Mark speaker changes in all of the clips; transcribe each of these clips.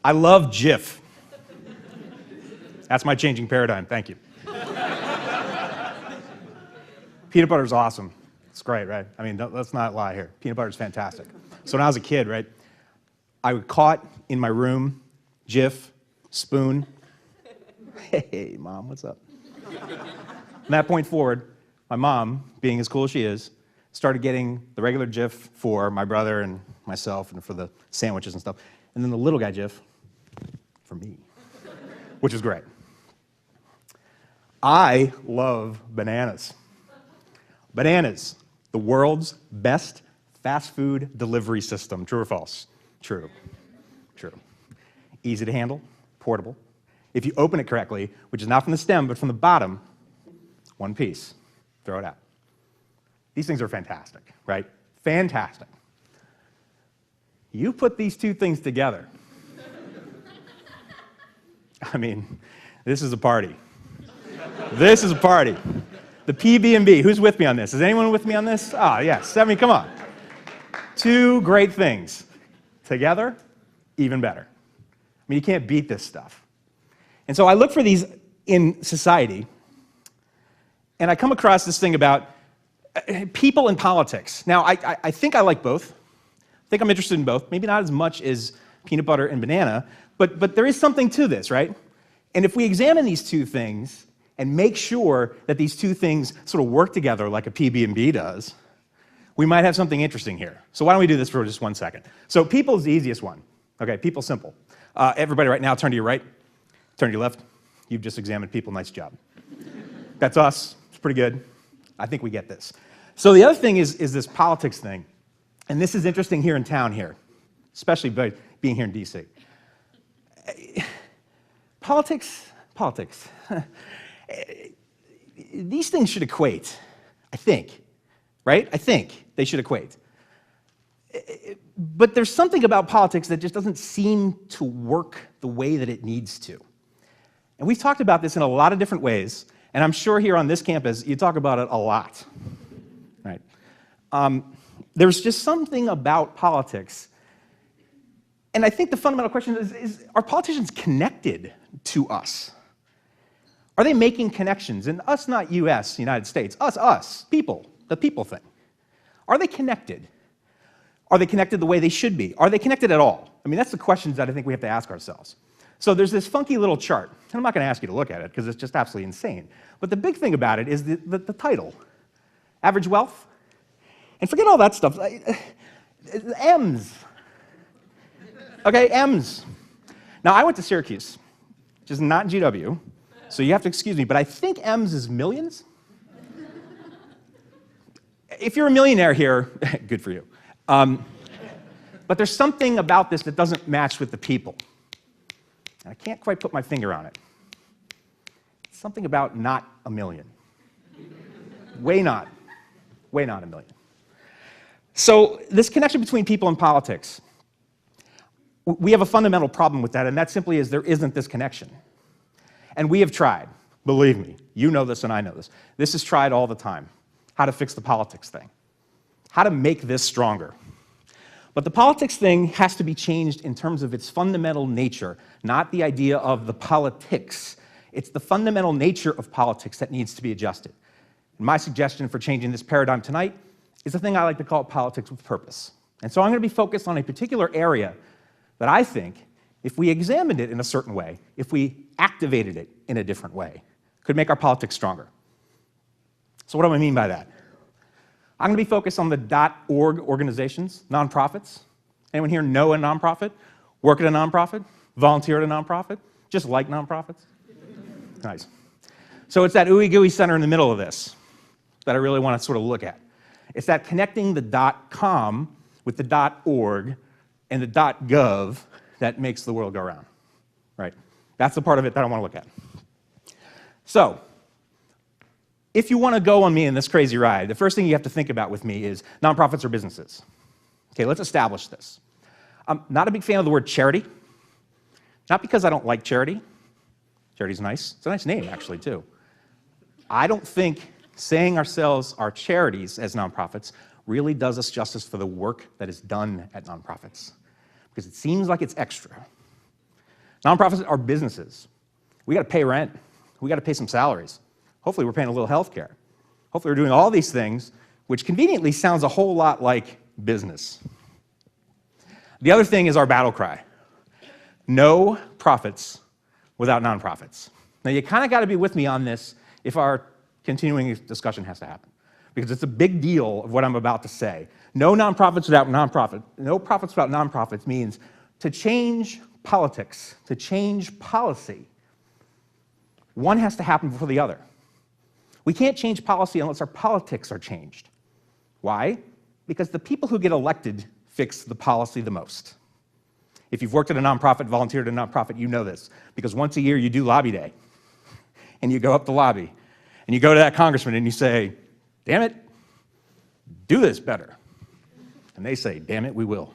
Speaker 1: I love Jif. That's my changing paradigm. Thank you. Peanut butter is awesome. It's great, right? I mean, let's not lie here. Peanut butter is fantastic. So when I was a kid, right, I would caught in my room, Jif, spoon. Hey, Mom, what's up? From that point forward, my mom, being as cool as she is, started getting the regular Jif for my brother and myself and for the sandwiches and stuff, and then the little guy Jif for me, which is great. I love bananas. Bananas, the world's best fast food delivery system. True or false? True. True. Easy to handle, portable. If you open it correctly, which is not from the stem, but from the bottom, one piece, throw it out. These things are fantastic, right? Fantastic. You put these two things together. I mean, this is a party. This is a party. The PB&B, who's with me on this? Is anyone with me on this? Ah, yes, I mean, come on. Two great things. Together, even better. I mean, you can't beat this stuff. And so I look for these in society, and I come across this thing about people and politics. Now, I think I like both. I think I'm interested in both. Maybe not as much as peanut butter and banana, but there is something to this, right? And if we examine these two things and make sure that these two things sort of work together like a PB&B does, we might have something interesting here. So why don't we do this for just 1 second? So people is the easiest one. Okay, people simple. Everybody right now, turn to your right, turn to your left. You've just examined people, nice job. That's us, it's pretty good. I think we get this. So the other thing is this politics thing. And this is interesting here in town here, especially by being here in DC. Politics. These things should equate, I think, right? I think they should equate. But there's something about politics that just doesn't seem to work the way that it needs to. And we've talked about this in a lot of different ways, and I'm sure here on this campus, you talk about it a lot, right? There's just something about politics, and I think the fundamental question is are politicians connected to us? Are they making connections? And us, not US, United States, us, people, the people thing. Are they connected? Are they connected the way they should be? Are they connected at all? I mean, that's the questions that I think we have to ask ourselves. So there's this funky little chart, and I'm not going to ask you to look at it because it's just absolutely insane. But the big thing about it is the title, average wealth. And forget all that stuff. M's. Okay, M's. Now, I went to Syracuse, which is not GW, so you have to excuse me, but I think M's is millions. If you're a millionaire here, good for you. But there's something about this that doesn't match with the people. I can't quite put my finger on it. It's something about not a million. Way not a million. So this connection between people and politics, we have a fundamental problem with that, and that simply is there isn't this connection. And we have tried, believe me, you know this and I know this. This is tried all the time, how to fix the politics thing, how to make this stronger. But the politics thing has to be changed in terms of its fundamental nature, not the idea of the politics. It's the fundamental nature of politics that needs to be adjusted. And my suggestion for changing this paradigm tonight is a thing I like to call politics with purpose. And so I'm going to be focused on a particular area that I think, if we examined it in a certain way, if we activated it in a different way, could make our politics stronger. So what do I mean by that? I'm going to be focused on the .org organizations, nonprofits. Anyone here know a nonprofit? Work at a nonprofit? Volunteer at a nonprofit? Just like nonprofits? Nice. So it's that ooey gooey center in the middle of this that I really want to sort of look at. It's that connecting the .com with the .org and the .gov that makes the world go round, right? That's the part of it that I want to look at. So, if you want to go on me in this crazy ride, the first thing you have to think about with me is nonprofits or businesses. Okay, let's establish this. I'm not a big fan of the word charity, not because I don't like charity. Charity's nice. It's a nice name, actually, too. I don't think saying ourselves are charities as nonprofits really does us justice for the work that is done at nonprofits, because it seems like it's extra. Nonprofits are businesses. We got to pay rent. We got to pay some salaries. Hopefully we're paying a little health care. Hopefully we're doing all these things, which conveniently sounds a whole lot like business. The other thing is our battle cry. No profits without nonprofits. Now you kind of got to be with me on this if our continuing discussion has to happen, because it's a big deal of what I'm about to say. No nonprofits without nonprofits. No profits without nonprofits means to change politics, to change policy, one has to happen before the other. We can't change policy unless our politics are changed. Why? Because the people who get elected fix the policy the most. If you've worked at a nonprofit, volunteered at a nonprofit, you know this, because once a year you do lobby day, and you go up the lobby, and you go to that congressman and you say, damn it, do this better. And they say, damn it, we will.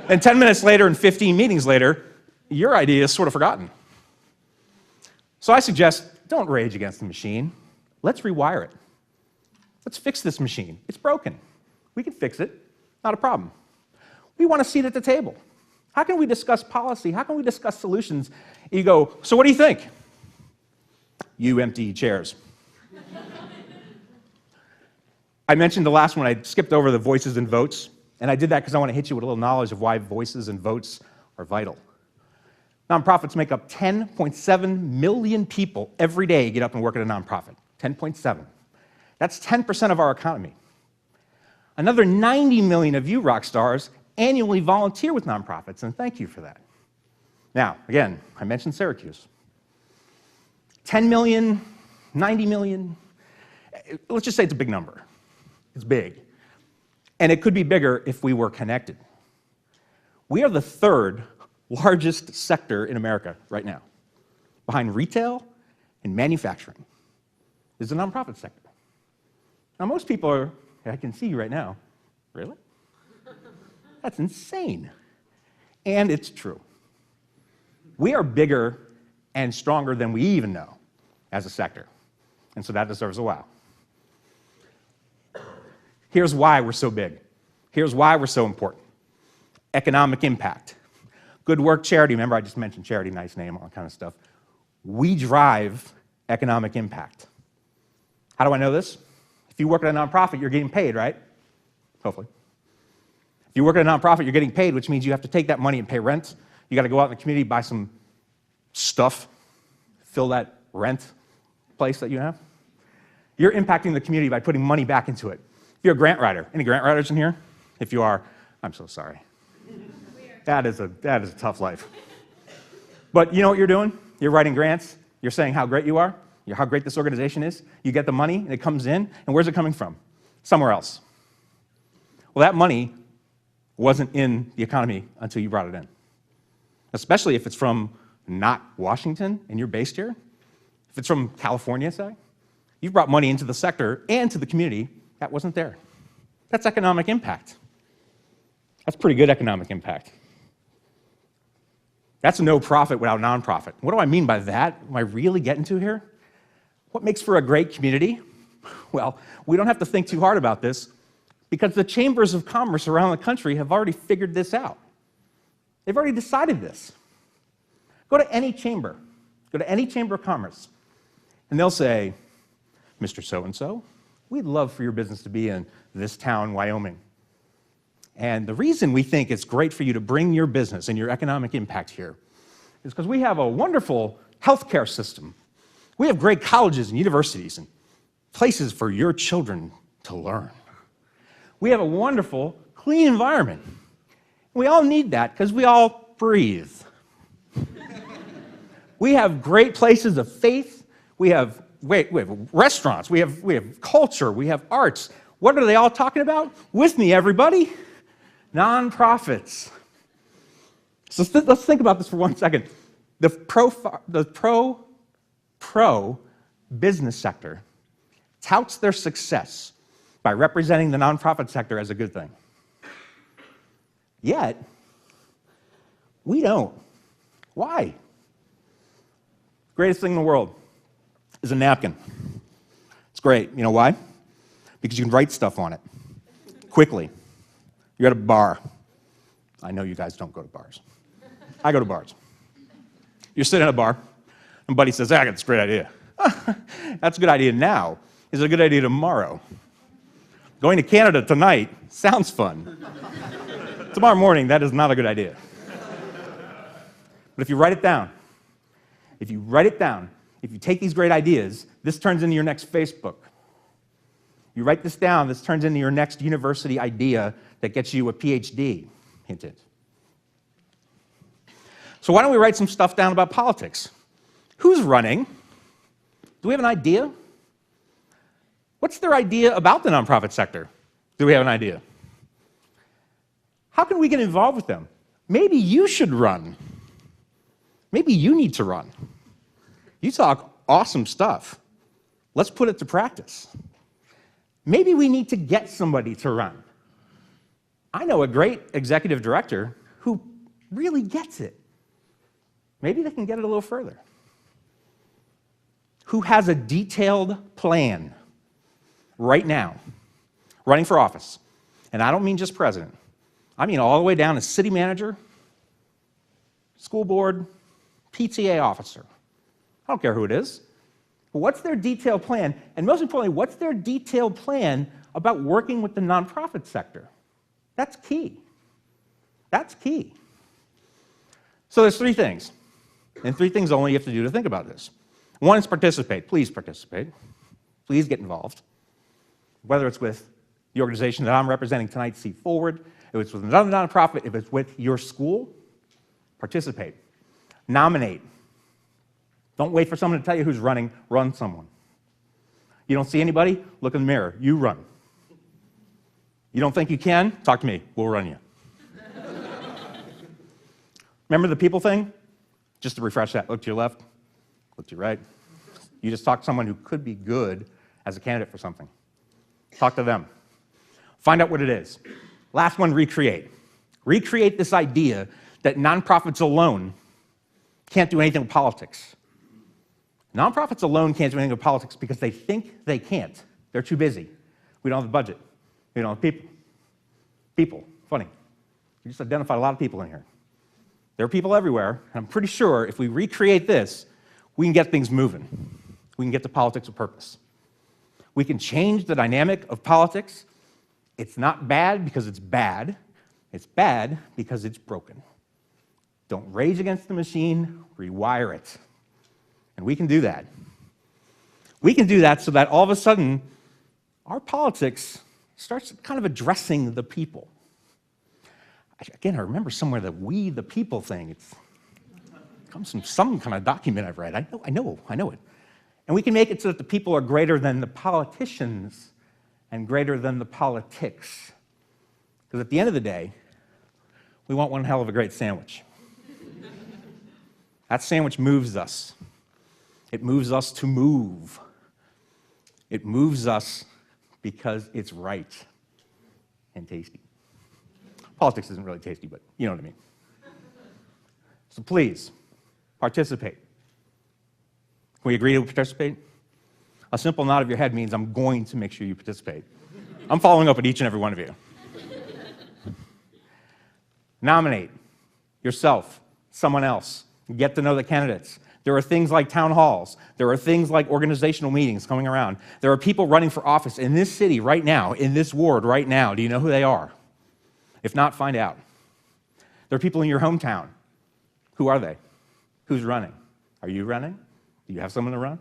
Speaker 1: And 10 minutes later and 15 meetings later, your idea is sort of forgotten. So I suggest, don't rage against the machine. Let's rewire it. Let's fix this machine. It's broken. We can fix it. Not a problem. We want a seat at the table. How can we discuss policy? How can we discuss solutions? You go, so what do you think? You empty chairs. I mentioned the last one, I skipped over the voices and votes, and I did that because I want to hit you with a little knowledge of why voices and votes are vital. Nonprofits make up 10.7 million people every day get up and work at a nonprofit. 10.7. That's 10% of our economy. Another 90 million of you rock stars annually volunteer with nonprofits, and thank you for that. Now, again, I mentioned Syracuse. 10 million, 90 million, let's just say it's a big number. It's big. And it could be bigger if we were connected. We are the third largest sector in America right now, behind retail and manufacturing, is the nonprofit sector. Now, most people are, I can see you right now, really? That's insane. And it's true. We are bigger and stronger than we even know as a sector. And so that deserves a wow. Here's why we're so big. Here's why we're so important. Economic impact. Good work charity. Remember, I just mentioned charity, nice name, all that kind of stuff. We drive economic impact. How do I know this? If you work at a nonprofit, you're getting paid, right? Hopefully. If you work at a nonprofit, you're getting paid, which means you have to take that money and pay rent. You got to go out in the community, buy some stuff, fill that rent place that you have. You're impacting the community by putting money back into it. If you're a grant writer, any grant writers in here? If you are, I'm so sorry. That is a tough life. But you know what you're doing? You're writing grants. You're saying how great you are, how great this organization is. You get the money, and it comes in, and where's it coming from? Somewhere else. Well, that money wasn't in the economy until you brought it in. Especially if it's from not Washington, and you're based here. If it's from California, say. You've brought money into the sector and to the community that wasn't there. That's economic impact. That's pretty good economic impact. That's no profit without nonprofit. What do I mean by that? Am I really getting to here? What makes for a great community? Well, we don't have to think too hard about this because the chambers of commerce around the country have already figured this out. They've already decided this. Go to any chamber. Go to any chamber of commerce, and they'll say, Mr. So-and-so, we'd love for your business to be in this town, Wyoming. And the reason we think it's great for you to bring your business and your economic impact here is because we have a wonderful healthcare system. We have great colleges and universities and places for your children to learn. We have a wonderful, clean environment. We all need that because we all breathe. We have great places of faith. We have restaurants. We have culture. We have arts. What are they all talking about? With me, everybody. Nonprofits. So let's think about this for 1 second. The pro business sector touts their success by representing the nonprofit sector as a good thing. Yet, we don't. Why? Greatest thing in the world is a napkin. It's great. You know why? Because you can write stuff on it quickly. You're at a bar. I know you guys don't go to bars. I go to bars. You're sitting at a bar, and buddy says, I got this great idea. That's a good idea now. Is it a good idea tomorrow? Going to Canada tonight sounds fun. Tomorrow morning, that is not a good idea. But if you write it down, if you take these great ideas, this turns into your next Facebook. You write this down, this turns into your next university idea that gets you a PhD. Hint, hint. So why don't we write some stuff down about politics? Who's running? Do we have an idea? What's their idea about the nonprofit sector? Do we have an idea? How can we get involved with them? Maybe you should run. Maybe you need to run. You talk awesome stuff. Let's put it to practice. Maybe we need to get somebody to run. I know a great executive director who really gets it. Maybe they can get it a little further. Who has a detailed plan right now, running for office. And I don't mean just president. I mean all the way down to city manager, school board, PTA officer. I don't care who it is. But what's their detailed plan? And most importantly, what's their detailed plan about working with the nonprofit sector? That's key. That's key. So there's three things, and three things only you have to do to think about this. One is participate. Please participate. Please get involved. Whether it's with the organization that I'm representing tonight, CForward, if it's with another nonprofit, if it's with your school, participate. Nominate. Don't wait for someone to tell you who's running. Run someone. You don't see anybody? Look in the mirror. You run. You don't think you can? Talk to me. We'll run you. Remember the people thing? Just to refresh that, look to your left, look to your right. You just talk to someone who could be good as a candidate for something. Talk to them. Find out what it is. Last one, recreate. Recreate this idea that nonprofits alone can't do anything with politics. Nonprofits alone can't do anything with politics because they think they can't. They're too busy. We don't have the budget. We don't have people. People, funny. We just identified a lot of people in here. There are people everywhere, and I'm pretty sure if we recreate this, we can get things moving. We can get to politics with purpose. We can change the dynamic of politics. It's not bad because it's bad. It's bad because it's broken. Don't rage against the machine, rewire it. And we can do that. We can do that so that all of a sudden, our politics starts kind of addressing the people. Again, I remember somewhere that we, the people thing, it comes from some kind of document I've read. I know it. And we can make it so that the people are greater than the politicians and greater than the politics. Because at the end of the day, we want one hell of a great sandwich. That sandwich moves us. It moves us to move. It moves us because it's right and tasty. Politics isn't really tasty, but you know what I mean. So please, participate. Can we agree to participate? A simple nod of your head means I'm going to make sure you participate. I'm following up with each and every one of you. Nominate yourself, someone else. Get to know the candidates. There are things like town halls. There are things like organizational meetings coming around. There are people running for office in this city right now, in this ward right now. Do you know who they are? If not, find out. There are people in your hometown. Who are they? Who's running? Are you running? Do you have someone to run?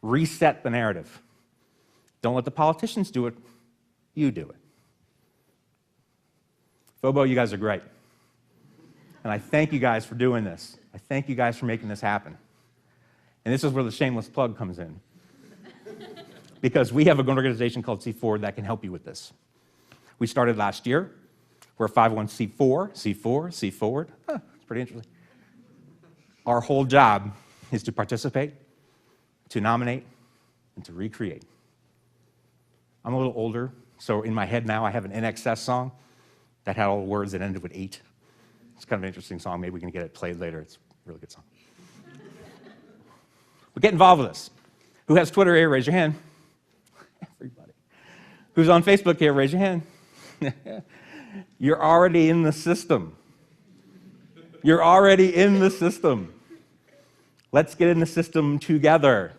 Speaker 1: Reset the narrative. Don't let the politicians do it. You do it. Fobo, you guys are great. And I thank you guys for doing this. I thank you guys for making this happen. And this is where the shameless plug comes in. Because we have an organization called CForward that can help you with this. We started last year. We're a 501c4, CForward. It's pretty interesting. Our whole job is to participate, to nominate, and to recreate. I'm a little older, so in my head now I have an NXS song that had all the words that ended with 8. It's kind of an interesting song. Maybe we can get it played later. It's a really good song. But get involved with us. Who has Twitter here? Raise your hand. Everybody. Who's on Facebook here? Raise your hand. You're already in the system. You're already in the system. Let's get in the system together.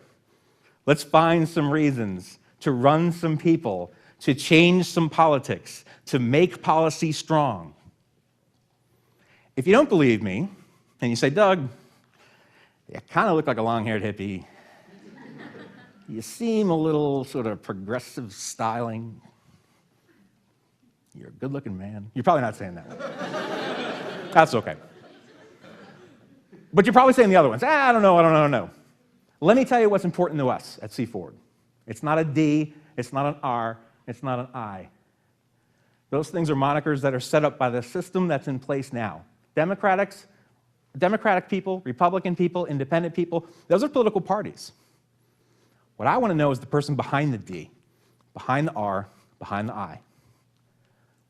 Speaker 1: Let's find some reasons to run some people, to change some politics, to make policy strong. If you don't believe me, and you say, Doug, you kind of look like a long-haired hippie. You seem a little sort of progressive styling. You're a good-looking man. You're probably not saying that. That's okay. But you're probably saying the other ones. I don't know. Let me tell you what's important to us at CForward. It's not a D, it's not an R, it's not an I. Those things are monikers that are set up by the system that's in place now. Democratic people, Republican people, independent people, those are political parties. What I want to know is the person behind the D, behind the R, behind the I.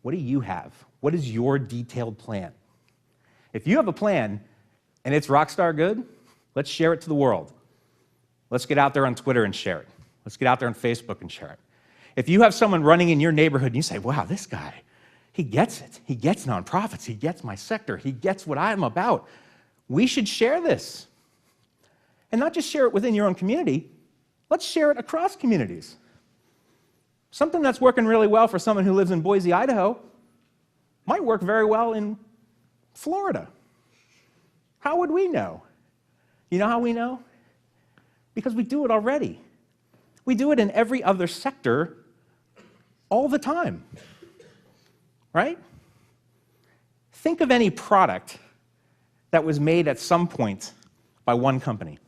Speaker 1: What do you have? What is your detailed plan? If you have a plan and it's rock star good, let's share it to the world. Let's get out there on Twitter and share it. Let's get out there on Facebook and share it. If you have someone running in your neighborhood and you say, wow, this guy, he gets it. He gets nonprofits. He gets my sector. He gets what I'm about. We should share this. And not just share it within your own community, let's share it across communities. Something that's working really well for someone who lives in Boise, Idaho, might work very well in Florida. How would we know? You know how we know? Because we do it already. We do it in every other sector all the time, right? Think of any product that was made at some point by one company.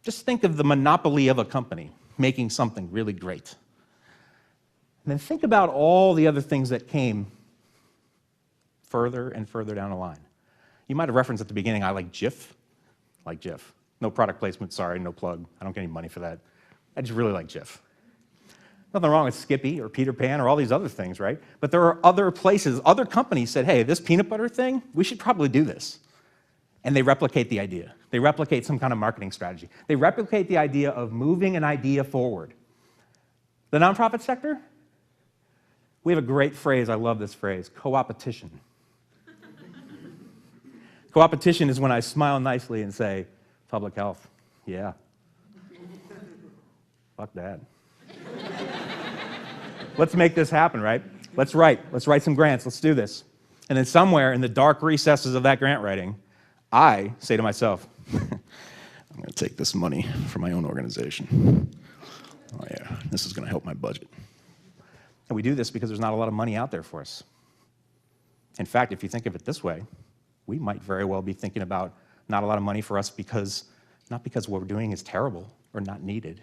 Speaker 1: Just think of the monopoly of a company making something really great. And then think about all the other things that came further and further down the line. You might have referenced at the beginning, I like Jif. Like Jif. No product placement, sorry, no plug. I don't get any money for that. I just really like Jif. Nothing wrong with Skippy or Peter Pan or all these other things, right? But there are other places, other companies said, hey, this peanut butter thing, we should probably do this. And they replicate the idea. They replicate some kind of marketing strategy. They replicate the idea of moving an idea forward. The nonprofit sector, we have a great phrase, I love this phrase, co-opetition. Co-opetition is when I smile nicely and say, public health, yeah. Fuck that. Let's make this happen, right? Let's write some grants, let's do this. And then somewhere in the dark recesses of that grant writing, I say to myself, I'm going to take this money from my own organization. Oh yeah, this is going to help my budget. And we do this because there's not a lot of money out there for us. In fact, if you think of it this way, we might very well be thinking about not a lot of money for us not because what we're doing is terrible or not needed.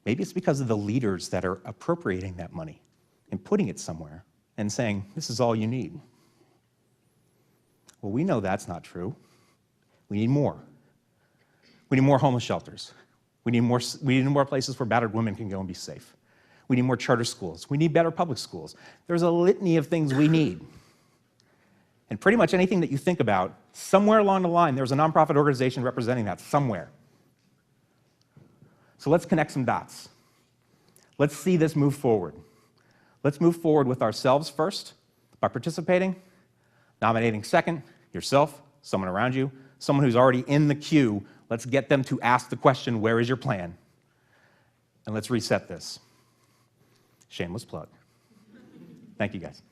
Speaker 1: Maybe it's because of the leaders that are appropriating that money and putting it somewhere and saying, this is all you need. Well, we know that's not true. We need more. We need more homeless shelters. We need more places where battered women can go and be safe. We need more charter schools. We need better public schools. There's a litany of things we need. And pretty much anything that you think about, somewhere along the line, there's a nonprofit organization representing that somewhere. So let's connect some dots. Let's see this move forward. Let's move forward with ourselves first by participating, nominating second, yourself, someone around you, someone who's already in the queue. Let's get them to ask the question, where is your plan? And let's reset this. Shameless plug. Thank you, guys.